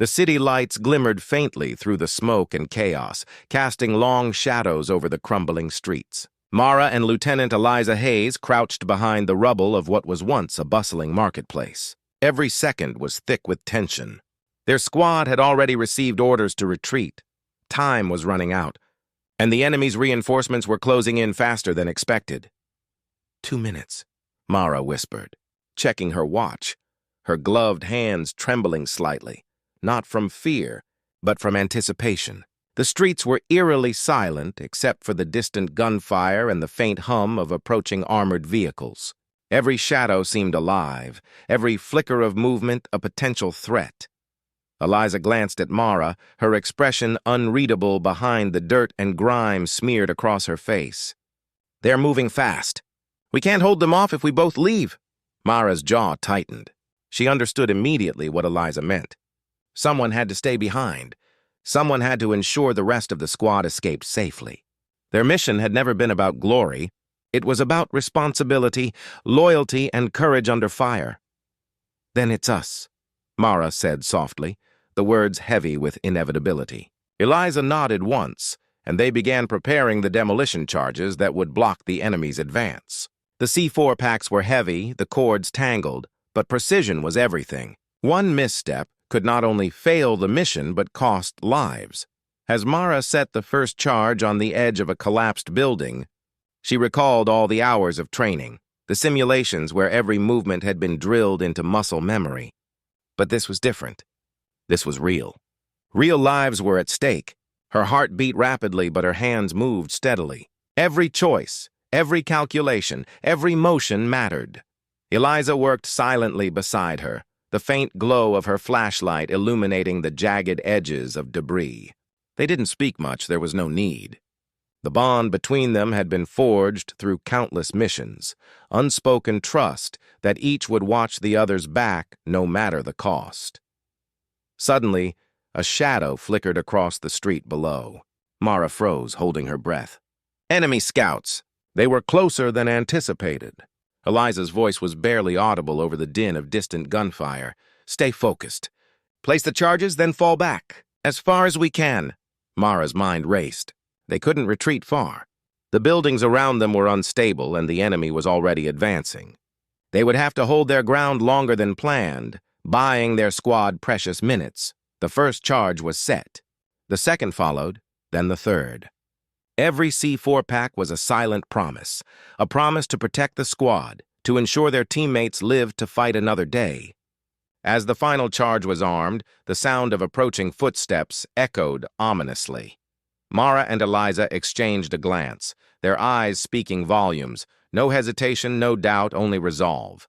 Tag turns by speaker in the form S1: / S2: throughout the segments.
S1: The city lights glimmered faintly through the smoke and chaos, casting long shadows over the crumbling streets. Mara and Lieutenant Eliza Hayes crouched behind the rubble of what was once a bustling marketplace. Every second was thick with tension. Their squad had already received orders to retreat. Time was running out, and the enemy's reinforcements were closing in faster than expected. 2 minutes, Mara whispered, checking her watch, her gloved hands trembling slightly, not from fear, but from anticipation. The streets were eerily silent except for the distant gunfire and the faint hum of approaching armored vehicles. Every shadow seemed alive, every flicker of movement a potential threat. Eliza glanced at Mara, her expression unreadable behind the dirt and grime smeared across her face. "They're moving fast. We can't hold them off if we both leave." Mara's jaw tightened. She understood immediately what Eliza meant. Someone had to stay behind. Someone had to ensure the rest of the squad escaped safely. Their mission had never been about glory. It was about responsibility, loyalty, and courage under fire. "Then it's us," Mara said softly, the words heavy with inevitability. Eliza nodded once, and they began preparing the demolition charges that would block the enemy's advance. The C4 packs were heavy, the cords tangled, but precision was everything. One misstep could not only fail the mission but cost lives. As Mara set the first charge on the edge of a collapsed building, she recalled all the hours of training, the simulations where every movement had been drilled into muscle memory. But this was different. This was real. Real lives were at stake. Her heart beat rapidly, but her hands moved steadily. Every choice, every calculation, every motion mattered. Eliza worked silently beside her, the faint glow of her flashlight illuminating the jagged edges of debris. They didn't speak much, there was no need. The bond between them had been forged through countless missions, unspoken trust that each would watch the other's back no matter the cost. Suddenly, a shadow flickered across the street below. Mara froze, holding her breath. Enemy scouts! They were closer than anticipated. Eliza's voice was barely audible over the din of distant gunfire. "Stay focused. Place the charges, then fall back. As far as we can." Mara's mind raced. They couldn't retreat far. The buildings around them were unstable, and the enemy was already advancing. They would have to hold their ground longer than planned, buying their squad precious minutes. The first charge was set. The second followed, then the third. Every C4 pack was a silent promise, a promise to protect the squad, to ensure their teammates lived to fight another day. As the final charge was armed, the sound of approaching footsteps echoed ominously. Mara and Eliza exchanged a glance, their eyes speaking volumes. No hesitation, no doubt, only resolve.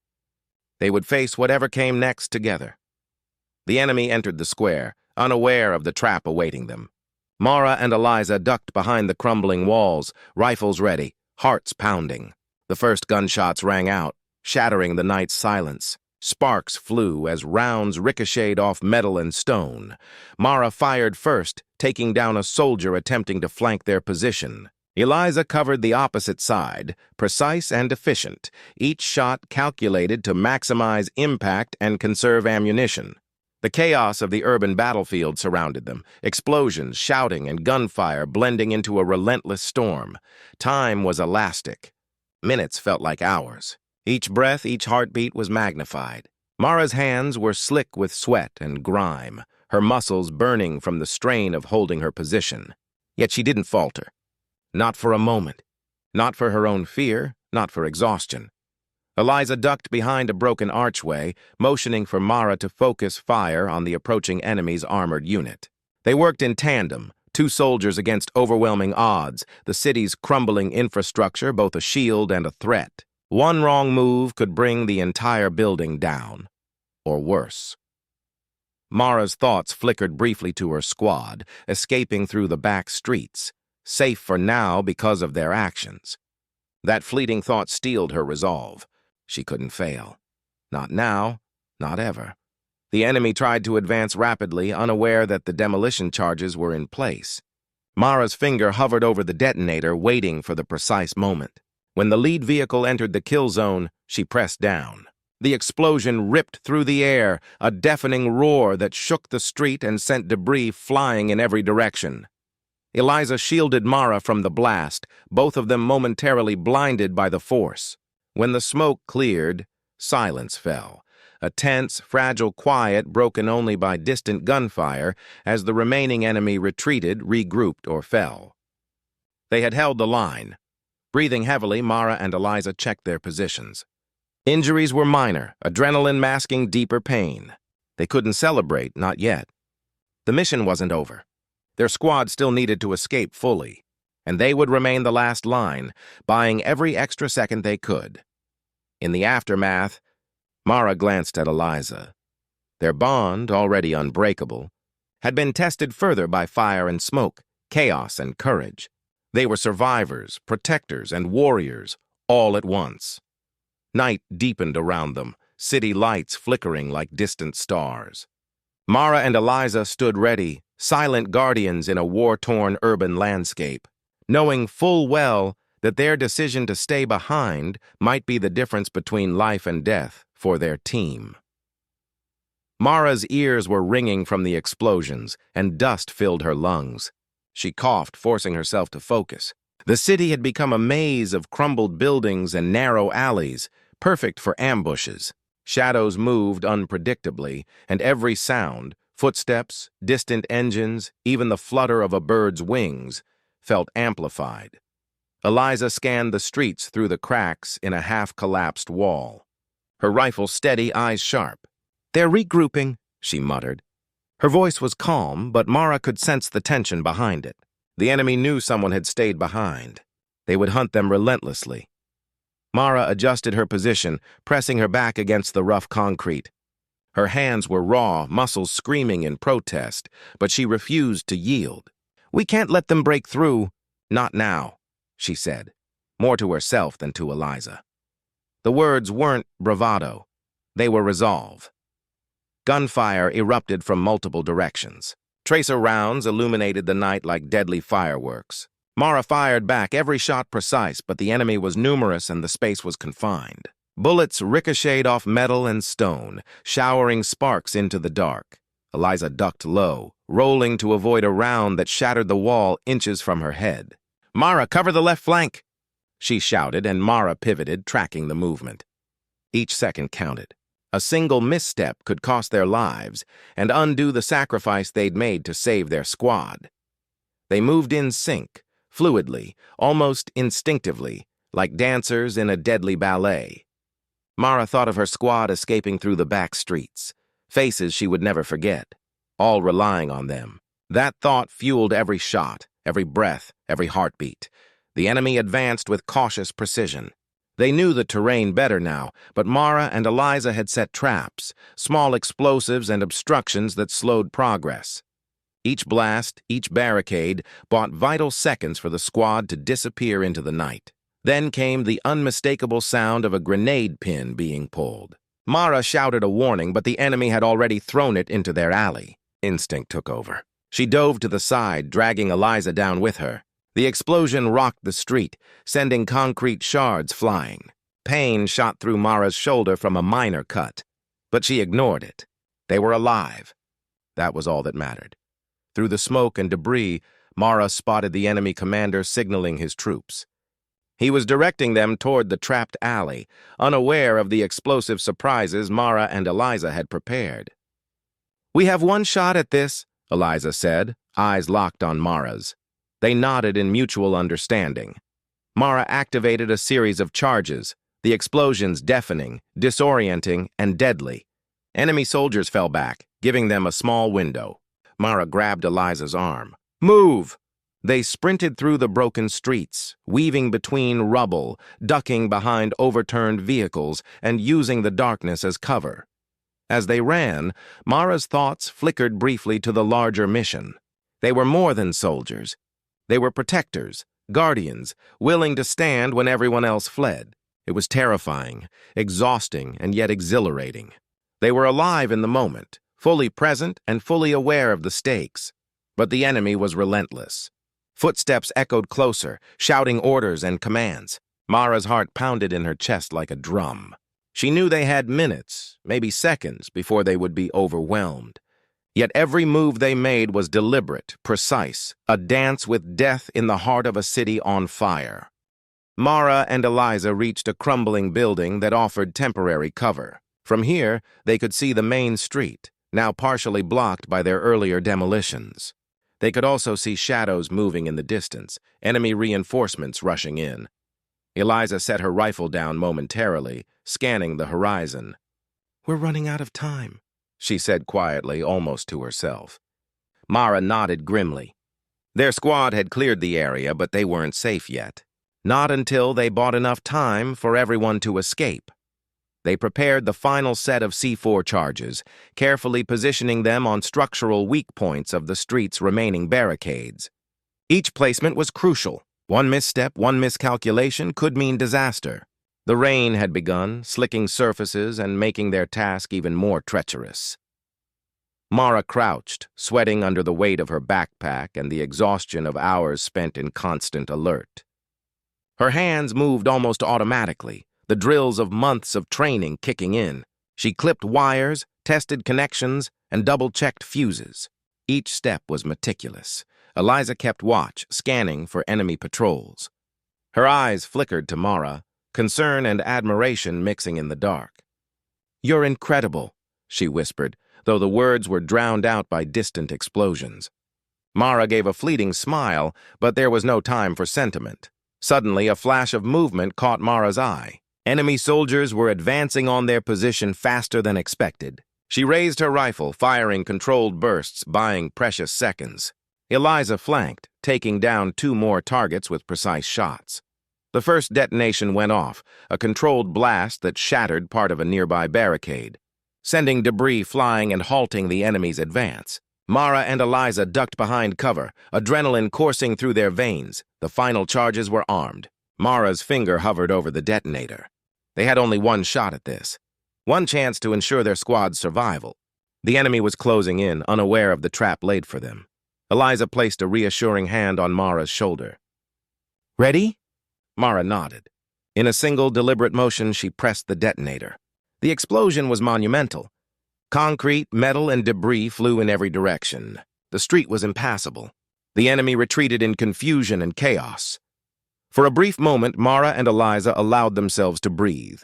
S1: They would face whatever came next together. The enemy entered the square, unaware of the trap awaiting them. Mara and Eliza ducked behind the crumbling walls, rifles ready, hearts pounding. The first gunshots rang out, shattering the night's silence. Sparks flew as rounds ricocheted off metal and stone. Mara fired first, taking down a soldier attempting to flank their position. Eliza covered the opposite side, precise and efficient, each shot calculated to maximize impact and conserve ammunition. The chaos of the urban battlefield surrounded them, explosions, shouting, and gunfire blending into a relentless storm. Time was elastic. Minutes felt like hours. Each breath, each heartbeat was magnified. Mara's hands were slick with sweat and grime, her muscles burning from the strain of holding her position. Yet she didn't falter. Not for a moment. Not for her own fear, not for exhaustion. Eliza ducked behind a broken archway, motioning for Mara to focus fire on the approaching enemy's armored unit. They worked in tandem, 2 soldiers against overwhelming odds, the city's crumbling infrastructure both a shield and a threat. One wrong move could bring the entire building down, or worse. Mara's thoughts flickered briefly to her squad, escaping through the back streets, safe for now because of their actions. That fleeting thought steeled her resolve. She couldn't fail. Not now, not ever. The enemy tried to advance rapidly, unaware that the demolition charges were in place. Mara's finger hovered over the detonator, waiting for the precise moment. When the lead vehicle entered the kill zone, she pressed down. The explosion ripped through the air, a deafening roar that shook the street and sent debris flying in every direction. Eliza shielded Mara from the blast, both of them momentarily blinded by the force. When the smoke cleared, silence fell, a tense, fragile quiet broken only by distant gunfire as the remaining enemy retreated, regrouped, or fell. They had held the line. Breathing heavily, Mara and Eliza checked their positions. Injuries were minor, adrenaline masking deeper pain. They couldn't celebrate, not yet. The mission wasn't over. Their squad still needed to escape fully, and they would remain the last line, buying every extra second they could. In the aftermath, Mara glanced at Eliza. Their bond, already unbreakable, had been tested further by fire and smoke, chaos and courage. They were survivors, protectors, and warriors, all at once. Night deepened around them, city lights flickering like distant stars. Mara and Eliza stood ready, silent guardians in a war-torn urban landscape, knowing full well that their decision to stay behind might be the difference between life and death for their team. Mara's ears were ringing from the explosions, and dust filled her lungs. She coughed, forcing herself to focus. The city had become a maze of crumbled buildings and narrow alleys, perfect for ambushes. Shadows moved unpredictably, and every sound, footsteps, distant engines, even the flutter of a bird's wings, felt amplified. Eliza scanned the streets through the cracks in a half-collapsed wall. Her rifle steady, eyes sharp. "They're regrouping," she muttered. Her voice was calm, but Mara could sense the tension behind it. The enemy knew someone had stayed behind. They would hunt them relentlessly. Mara adjusted her position, pressing her back against the rough concrete. Her hands were raw, muscles screaming in protest, but she refused to yield. "We can't let them break through." "Not now," she said, more to herself than to Eliza. The words weren't bravado. They were resolve. Gunfire erupted from multiple directions. Tracer rounds illuminated the night like deadly fireworks. Mara fired back, every shot precise, but the enemy was numerous and the space was confined. Bullets ricocheted off metal and stone, showering sparks into the dark. Eliza ducked low, rolling to avoid a round that shattered the wall inches from her head. "Mara, cover the left flank!" she shouted, and Mara pivoted, tracking the movement. Each second counted. A single misstep could cost their lives and undo the sacrifice they'd made to save their squad. They moved in sync, fluidly, almost instinctively, like dancers in a deadly ballet. Mara thought of her squad escaping through the back streets, faces she would never forget, all relying on them. That thought fueled every shot, every breath, every heartbeat. The enemy advanced with cautious precision. They knew the terrain better now, but Mara and Eliza had set traps, small explosives and obstructions that slowed progress. Each blast, each barricade, bought vital seconds for the squad to disappear into the night. Then came the unmistakable sound of a grenade pin being pulled. Mara shouted a warning, but the enemy had already thrown it into their alley. Instinct took over. She dove to the side, dragging Eliza down with her. The explosion rocked the street, sending concrete shards flying. Pain shot through Mara's shoulder from a minor cut, but she ignored it. They were alive. That was all that mattered. Through the smoke and debris, Mara spotted the enemy commander signaling his troops. He was directing them toward the trapped alley, unaware of the explosive surprises Mara and Eliza had prepared. "We have one shot at this," Eliza said, eyes locked on Mara's. They nodded in mutual understanding. Mara activated a series of charges, the explosions deafening, disorienting, and deadly. Enemy soldiers fell back, giving them a small window. Mara grabbed Eliza's arm. "Move!" They sprinted through the broken streets, weaving between rubble, ducking behind overturned vehicles, and using the darkness as cover. As they ran, Mara's thoughts flickered briefly to the larger mission. They were more than soldiers. They were protectors, guardians, willing to stand when everyone else fled. It was terrifying, exhausting, and yet exhilarating. They were alive in the moment, fully present and fully aware of the stakes. But the enemy was relentless. Footsteps echoed closer, shouting orders and commands. Mara's heart pounded in her chest like a drum. She knew they had minutes, maybe seconds, before they would be overwhelmed. Yet every move they made was deliberate, precise, a dance with death in the heart of a city on fire. Mara and Eliza reached a crumbling building that offered temporary cover. From here, they could see the main street, now partially blocked by their earlier demolitions. They could also see shadows moving in the distance, enemy reinforcements rushing in. Eliza set her rifle down momentarily, scanning the horizon. "We're running out of time," she said quietly, almost to herself. Mara nodded grimly. Their squad had cleared the area, but they weren't safe yet. Not until they bought enough time for everyone to escape. They prepared the final set of C4 charges, carefully positioning them on structural weak points of the street's remaining barricades. Each placement was crucial. One misstep, one miscalculation could mean disaster. The rain had begun, slicking surfaces and making their task even more treacherous. Mara crouched, sweating under the weight of her backpack and the exhaustion of hours spent in constant alert. Her hands moved almost automatically, the drills of months of training kicking in. She clipped wires, tested connections, and double-checked fuses. Each step was meticulous. Eliza kept watch, scanning for enemy patrols. Her eyes flickered to Mara, concern and admiration mixing in the dark. "You're incredible," she whispered, though the words were drowned out by distant explosions. Mara gave a fleeting smile, but there was no time for sentiment. Suddenly, a flash of movement caught Mara's eye. Enemy soldiers were advancing on their position faster than expected. She raised her rifle, firing controlled bursts, buying precious seconds. Eliza flanked, taking down 2 more targets with precise shots. The first detonation went off, a controlled blast that shattered part of a nearby barricade, sending debris flying and halting the enemy's advance. Mara and Eliza ducked behind cover, adrenaline coursing through their veins. The final charges were armed. Mara's finger hovered over the detonator. They had only one shot at this, one chance to ensure their squad's survival. The enemy was closing in, unaware of the trap laid for them. Eliza placed a reassuring hand on Mara's shoulder. "Ready?" Mara nodded. In a single, deliberate motion, she pressed the detonator. The explosion was monumental. Concrete, metal, and debris flew in every direction. The street was impassable. The enemy retreated in confusion and chaos. For a brief moment, Mara and Eliza allowed themselves to breathe.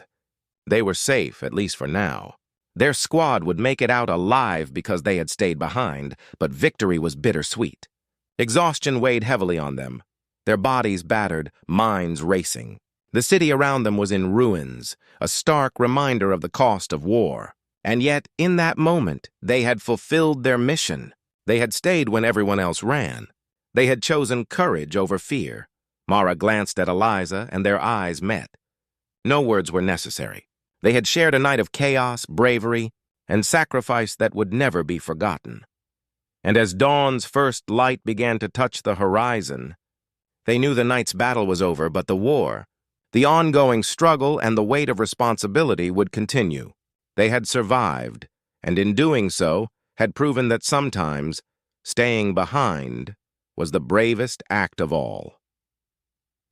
S1: They were safe, at least for now. Their squad would make it out alive because they had stayed behind, but victory was bittersweet. Exhaustion weighed heavily on them, their bodies battered, minds racing. The city around them was in ruins, a stark reminder of the cost of war. And yet, in that moment, they had fulfilled their mission. They had stayed when everyone else ran. They had chosen courage over fear. Mara glanced at Eliza, and their eyes met. No words were necessary. They had shared a night of chaos, bravery, and sacrifice that would never be forgotten. And as dawn's first light began to touch the horizon, they knew the night's battle was over, but the war, the ongoing struggle, and the weight of responsibility would continue. They had survived, and in doing so, had proven that sometimes staying behind was the bravest act of all.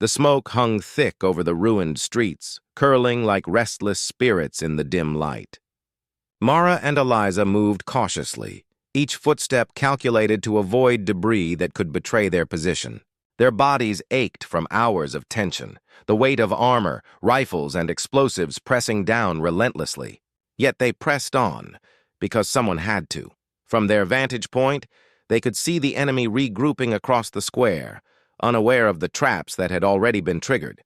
S1: The smoke hung thick over the ruined streets, curling like restless spirits in the dim light. Mara and Eliza moved cautiously, each footstep calculated to avoid debris that could betray their position. Their bodies ached from hours of tension, the weight of armor, rifles, and explosives pressing down relentlessly. Yet they pressed on, because someone had to. From their vantage point, they could see the enemy regrouping across the square, unaware of the traps that had already been triggered.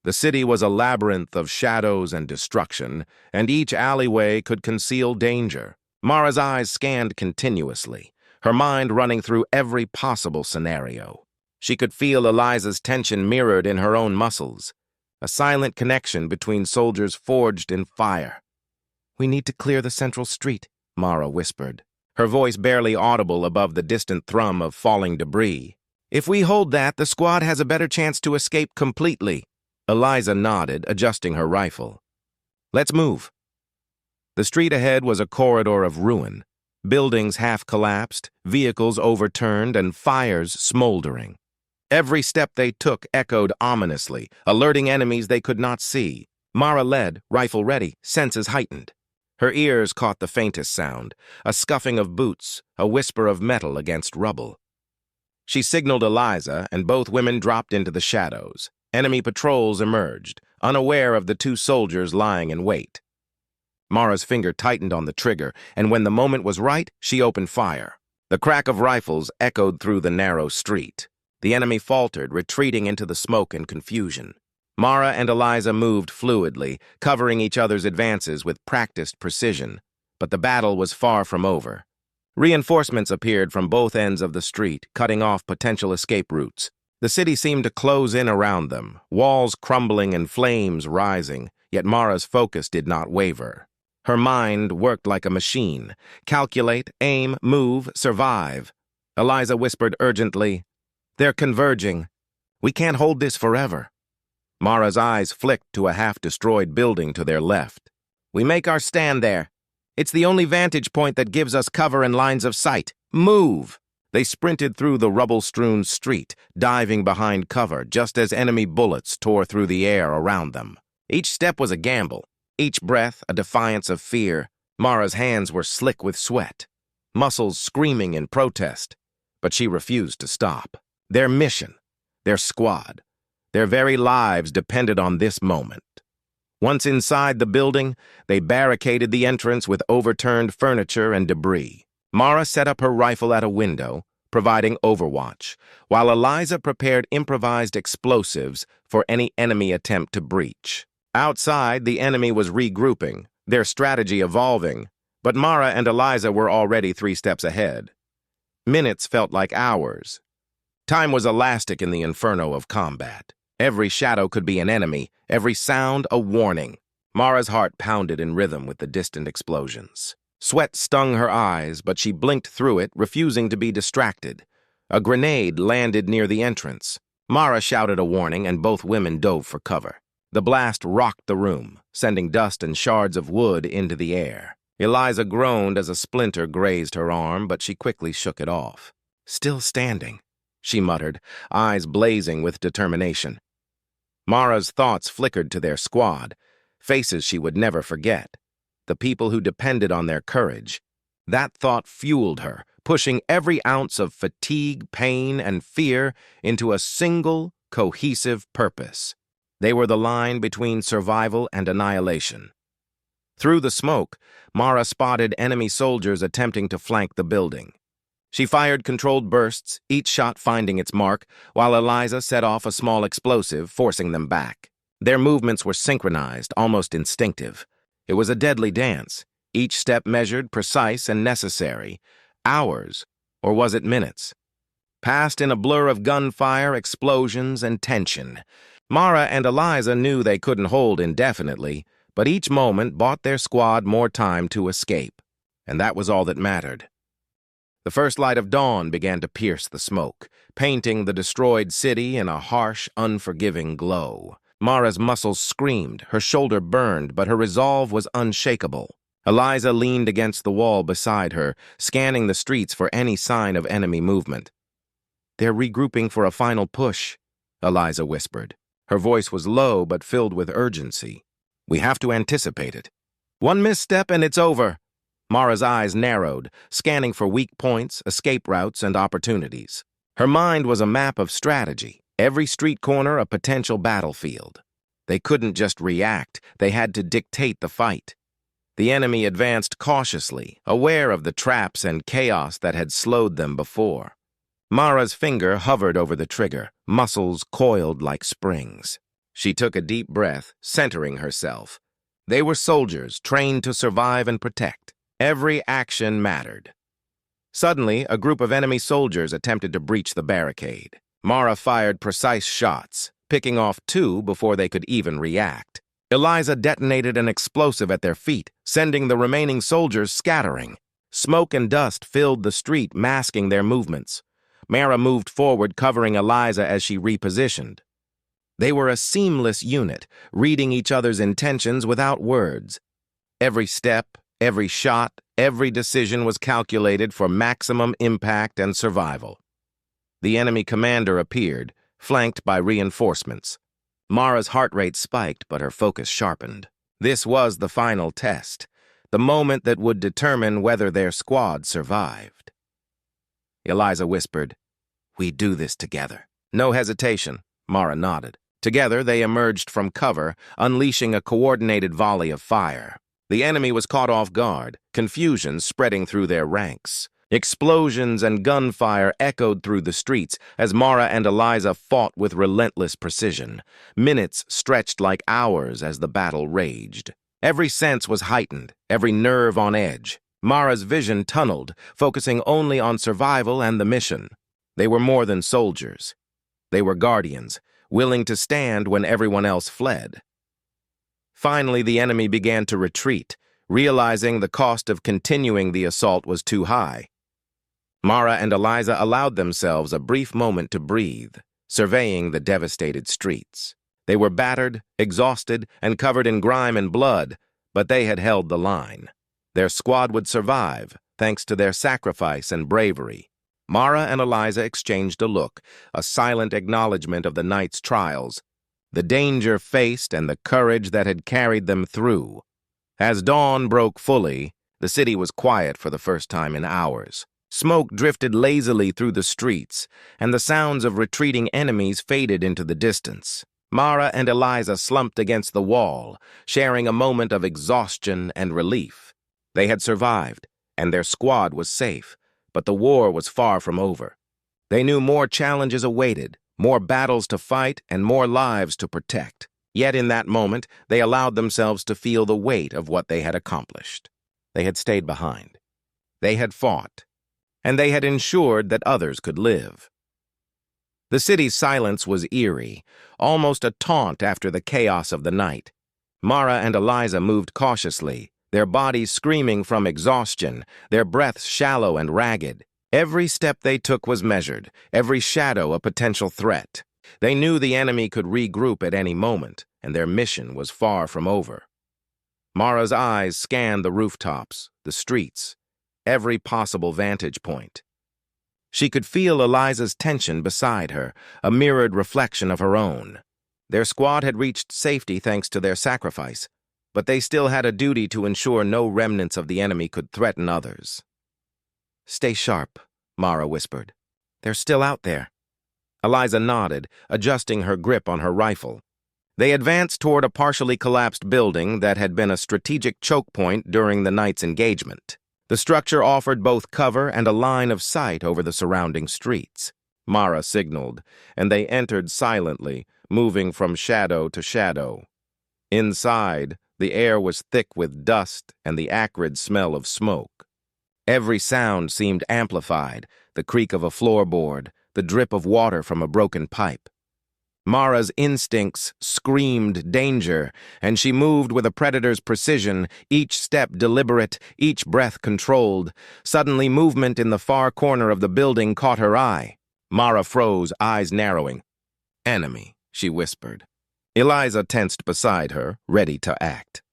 S1: The city was a labyrinth of shadows and destruction, and each alleyway could conceal danger. Mara's eyes scanned continuously, her mind running through every possible scenario. She could feel Eliza's tension mirrored in her own muscles, a silent connection between soldiers forged in fire. "We need to clear the central street," Mara whispered, her voice barely audible above the distant thrum of falling debris. "If we hold that, the squad has a better chance to escape completely." Eliza nodded, adjusting her rifle. "Let's move." The street ahead was a corridor of ruin, buildings half-collapsed, vehicles overturned, and fires smoldering. Every step they took echoed ominously, alerting enemies they could not see. Mara led, rifle ready, senses heightened. Her ears caught the faintest sound, a scuffing of boots, a whisper of metal against rubble. She signaled Eliza, and both women dropped into the shadows. Enemy patrols emerged, unaware of the two soldiers lying in wait. Mara's finger tightened on the trigger, and when the moment was right, she opened fire. The crack of rifles echoed through the narrow street. The enemy faltered, retreating into the smoke and confusion. Mara and Eliza moved fluidly, covering each other's advances with practiced precision. But the battle was far from over. Reinforcements appeared from both ends of the street, cutting off potential escape routes. The city seemed to close in around them, walls crumbling and flames rising, yet Mara's focus did not waver. Her mind worked like a machine. Calculate, aim, move, survive. Eliza whispered urgently, "They're converging. We can't hold this forever." Mara's eyes flicked to a half-destroyed building to their left. "We make our stand there. It's the only vantage point that gives us cover and lines of sight. Move!" They sprinted through the rubble-strewn street, diving behind cover just as enemy bullets tore through the air around them. Each step was a gamble, each breath a defiance of fear. Mara's hands were slick with sweat, muscles screaming in protest. But she refused to stop. Their mission, their squad, their very lives depended on this moment. Once inside the building, they barricaded the entrance with overturned furniture and debris. Mara set up her rifle at a window, providing overwatch, while Eliza prepared improvised explosives for any enemy attempt to breach. Outside, the enemy was regrouping, their strategy evolving, but Mara and Eliza were already 3 steps ahead. Minutes felt like hours. Time was elastic in the inferno of combat. Every shadow could be an enemy, every sound a warning. Mara's heart pounded in rhythm with the distant explosions. Sweat stung her eyes, but she blinked through it, refusing to be distracted. A grenade landed near the entrance. Mara shouted a warning, and both women dove for cover. The blast rocked the room, sending dust and shards of wood into the air. Eliza groaned as a splinter grazed her arm, but she quickly shook it off. "Still standing," she muttered, eyes blazing with determination. Mara's thoughts flickered to their squad, faces she would never forget. The people who depended on their courage. That thought fueled her, pushing every ounce of fatigue, pain, and fear into a single, cohesive purpose. They were the line between survival and annihilation. Through the smoke, Mara spotted enemy soldiers attempting to flank the building. She fired controlled bursts, each shot finding its mark, while Eliza set off a small explosive, forcing them back. Their movements were synchronized, almost instinctive. It was a deadly dance, each step measured, precise, and necessary. Hours, or was it minutes? Passed in a blur of gunfire, explosions, and tension. Mara and Eliza knew they couldn't hold indefinitely, but each moment bought their squad more time to escape, and that was all that mattered. The first light of dawn began to pierce the smoke, painting the destroyed city in a harsh, unforgiving glow. Mara's muscles screamed, her shoulder burned, but her resolve was unshakable. Eliza leaned against the wall beside her, scanning the streets for any sign of enemy movement. "They're regrouping for a final push," Eliza whispered. Her voice was low but filled with urgency. "We have to anticipate it. One misstep and it's over." Mara's eyes narrowed, scanning for weak points, escape routes, and opportunities. Her mind was a map of strategy, every street corner a potential battlefield. They couldn't just react, they had to dictate the fight. The enemy advanced cautiously, aware of the traps and chaos that had slowed them before. Mara's finger hovered over the trigger, muscles coiled like springs. She took a deep breath, centering herself. They were soldiers, trained to survive and protect. Every action mattered. Suddenly, a group of enemy soldiers attempted to breach the barricade. Mara fired precise shots, picking off 2 before they could even react. Eliza detonated an explosive at their feet, sending the remaining soldiers scattering. Smoke and dust filled the street, masking their movements. Mara moved forward, covering Eliza as she repositioned. They were a seamless unit, reading each other's intentions without words. Every step, every shot, every decision was calculated for maximum impact and survival. The enemy commander appeared, flanked by reinforcements. Mara's heart rate spiked, but her focus sharpened. This was the final test, the moment that would determine whether their squad survived. Eliza whispered, "We do this together." No hesitation. Mara nodded. Together, they emerged from cover, unleashing a coordinated volley of fire. The enemy was caught off guard, confusion spreading through their ranks. Explosions and gunfire echoed through the streets as Mara and Eliza fought with relentless precision. Minutes stretched like hours as the battle raged. Every sense was heightened, every nerve on edge. Mara's vision tunneled, focusing only on survival and the mission. They were more than soldiers. They were guardians, willing to stand when everyone else fled. Finally, the enemy began to retreat, realizing the cost of continuing the assault was too high. Mara and Eliza allowed themselves a brief moment to breathe, surveying the devastated streets. They were battered, exhausted, and covered in grime and blood, but they had held the line. Their squad would survive, thanks to their sacrifice and bravery. Mara and Eliza exchanged a look, a silent acknowledgement of the night's trials, the danger faced and the courage that had carried them through. As dawn broke fully, the city was quiet for the first time in hours. Smoke drifted lazily through the streets, and the sounds of retreating enemies faded into the distance. Mara and Eliza slumped against the wall, sharing a moment of exhaustion and relief. They had survived, and their squad was safe, but the war was far from over. They knew more challenges awaited, more battles to fight, and more lives to protect. Yet in that moment, they allowed themselves to feel the weight of what they had accomplished. They had stayed behind. They had fought, and they had ensured that others could live. The city's silence was eerie, almost a taunt after the chaos of the night. Mara and Eliza moved cautiously, their bodies screaming from exhaustion, their breaths shallow and ragged. Every step they took was measured, every shadow a potential threat. They knew the enemy could regroup at any moment, and their mission was far from over. Mara's eyes scanned the rooftops, the streets, every possible vantage point. She could feel Eliza's tension beside her, a mirrored reflection of her own. Their squad had reached safety thanks to their sacrifice, but they still had a duty to ensure no remnants of the enemy could threaten others. "Stay sharp," Mara whispered. "They're still out there." Eliza nodded, adjusting her grip on her rifle. They advanced toward a partially collapsed building that had been a strategic choke point during the night's engagement. The structure offered both cover and a line of sight over the surrounding streets. Mara signaled, and they entered silently, moving from shadow to shadow. Inside, the air was thick with dust and the acrid smell of smoke. Every sound seemed amplified, the creak of a floorboard, the drip of water from a broken pipe. Mara's instincts screamed danger, and she moved with a predator's precision, each step deliberate, each breath controlled. Suddenly, movement in the far corner of the building caught her eye. Mara froze, eyes narrowing. "Enemy," she whispered. Eliza tensed beside her, ready to act.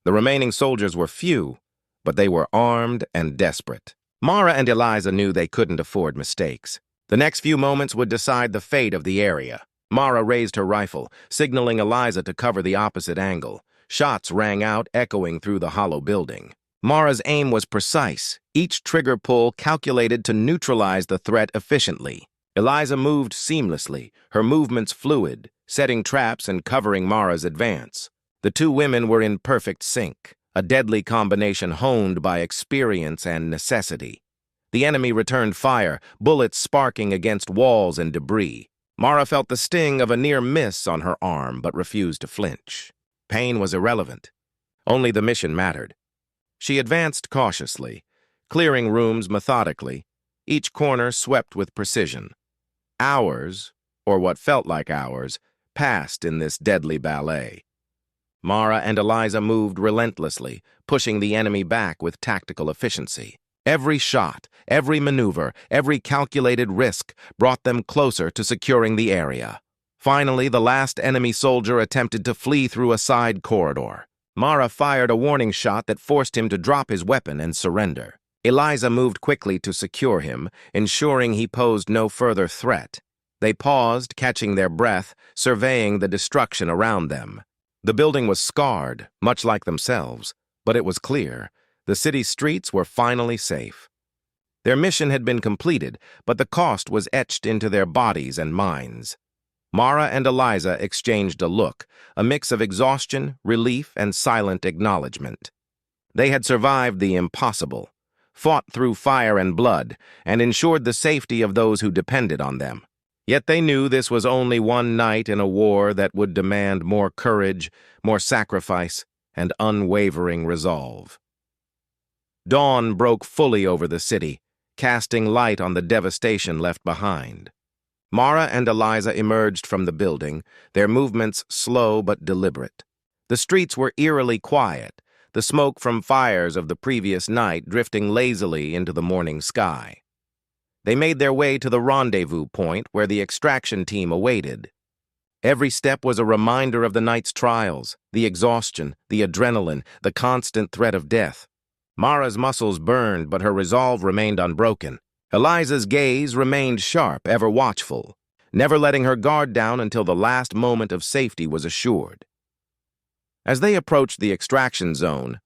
S1: The remaining soldiers were few, but they were armed and desperate. Mara and Eliza knew they couldn't afford mistakes. The next few moments would decide the fate of the area. Mara raised her rifle, signaling Eliza to cover the opposite angle. Shots rang out, echoing through the hollow building. Mara's aim was precise, each trigger pull calculated to neutralize the threat efficiently. Eliza moved seamlessly, her movements fluid, setting traps and covering Mara's advance. The two women were in perfect sync, a deadly combination honed by experience and necessity. The enemy returned fire, bullets sparking against walls and debris. Mara felt the sting of a near miss on her arm, but refused to flinch. Pain was irrelevant. Only the mission mattered. She advanced cautiously, clearing rooms methodically, each corner swept with precision. Hours, or what felt like hours, passed in this deadly ballet. Mara and Eliza moved relentlessly, pushing the enemy back with tactical efficiency. Every shot, every maneuver, every calculated risk brought them closer to securing the area. Finally, the last enemy soldier attempted to flee through a side corridor. Mara fired a warning shot that forced him to drop his weapon and surrender. Eliza moved quickly to secure him, ensuring he posed no further threat. They paused, catching their breath, surveying the destruction around them. The building was scarred, much like themselves, but it was clear. The city's streets were finally safe. Their mission had been completed, but the cost was etched into their bodies and minds. Mara and Eliza exchanged a look, a mix of exhaustion, relief, and silent acknowledgement. They had survived the impossible, fought through fire and blood, and ensured the safety of those who depended on them. Yet they knew this was only one night in a war that would demand more courage, more sacrifice, and unwavering resolve. Dawn broke fully over the city, casting light on the devastation left behind. Mara and Eliza emerged from the building, their movements slow but deliberate. The streets were eerily quiet, the smoke from fires of the previous night drifting lazily into the morning sky. They made their way to the rendezvous point where the extraction team awaited. Every step was a reminder of the night's trials, the exhaustion, the adrenaline, the constant threat of death. Mara's muscles burned, but her resolve remained unbroken. Eliza's gaze remained sharp, ever watchful, never letting her guard down until the last moment of safety was assured. As they approached the extraction zone,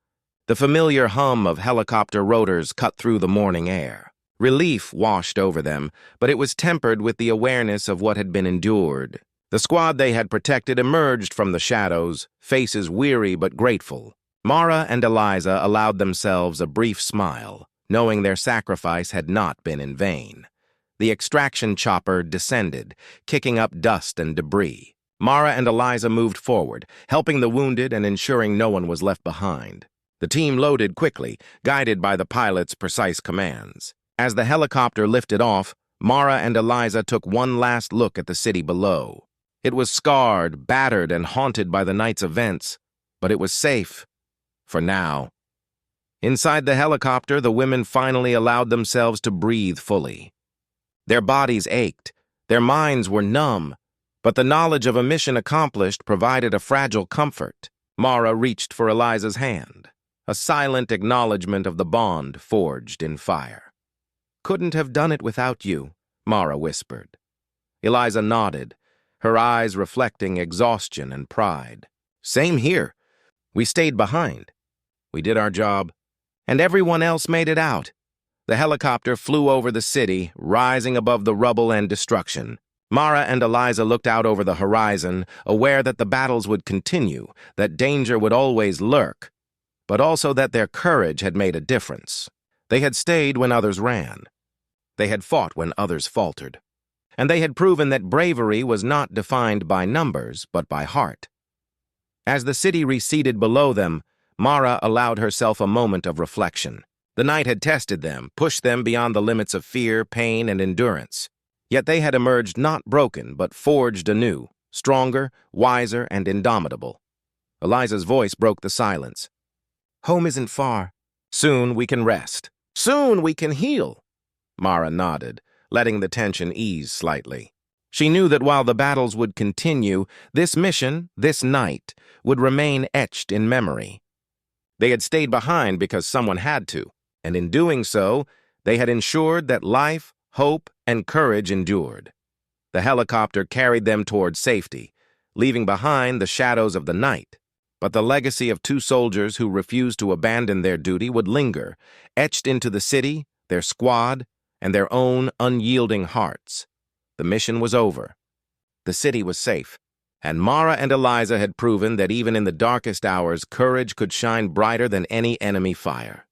S1: the familiar hum of helicopter rotors cut through the morning air. Relief washed over them, but it was tempered with the awareness of what had been endured. The squad they had protected emerged from the shadows, faces weary but grateful. Mara and Eliza allowed themselves a brief smile, knowing their sacrifice had not been in vain. The extraction chopper descended, kicking up dust and debris. Mara and Eliza moved forward, helping the wounded and ensuring no one was left behind. The team loaded quickly, guided by the pilot's precise commands. As the helicopter lifted off, Mara and Eliza took one last look at the city below. It was scarred, battered, and haunted by the night's events, but it was safe. For now. Inside the helicopter, the women finally allowed themselves to breathe fully. Their bodies ached, their minds were numb, but the knowledge of a mission accomplished provided a fragile comfort. Mara reached for Eliza's hand, a silent acknowledgement of the bond forged in fire. "Couldn't have done it without you," Mara whispered. Eliza nodded, her eyes reflecting exhaustion and pride. "Same here. We stayed behind. We did our job, and everyone else made it out." The helicopter flew over the city, rising above the rubble and destruction. Mara and Eliza looked out over the horizon, aware that the battles would continue, that danger would always lurk, but also that their courage had made a difference. They had stayed when others ran. They had fought when others faltered. And they had proven that bravery was not defined by numbers, but by heart. As the city receded below them, Mara allowed herself a moment of reflection. The night had tested them, pushed them beyond the limits of fear, pain, and endurance. Yet they had emerged not broken, but forged anew, stronger, wiser, and indomitable. Eliza's voice broke the silence. "Home isn't far. Soon we can rest. Soon we can heal." Mara nodded, letting the tension ease slightly. She knew that while the battles would continue, this mission, this night, would remain etched in memory. They had stayed behind because someone had to, and in doing so, they had ensured that life, hope, and courage endured. The helicopter carried them toward safety, leaving behind the shadows of the night. But the legacy of two soldiers who refused to abandon their duty would linger, etched into the city, their squad, and their own unyielding hearts. The mission was over. The city was safe. And Mara and Eliza had proven that even in the darkest hours, courage could shine brighter than any enemy fire.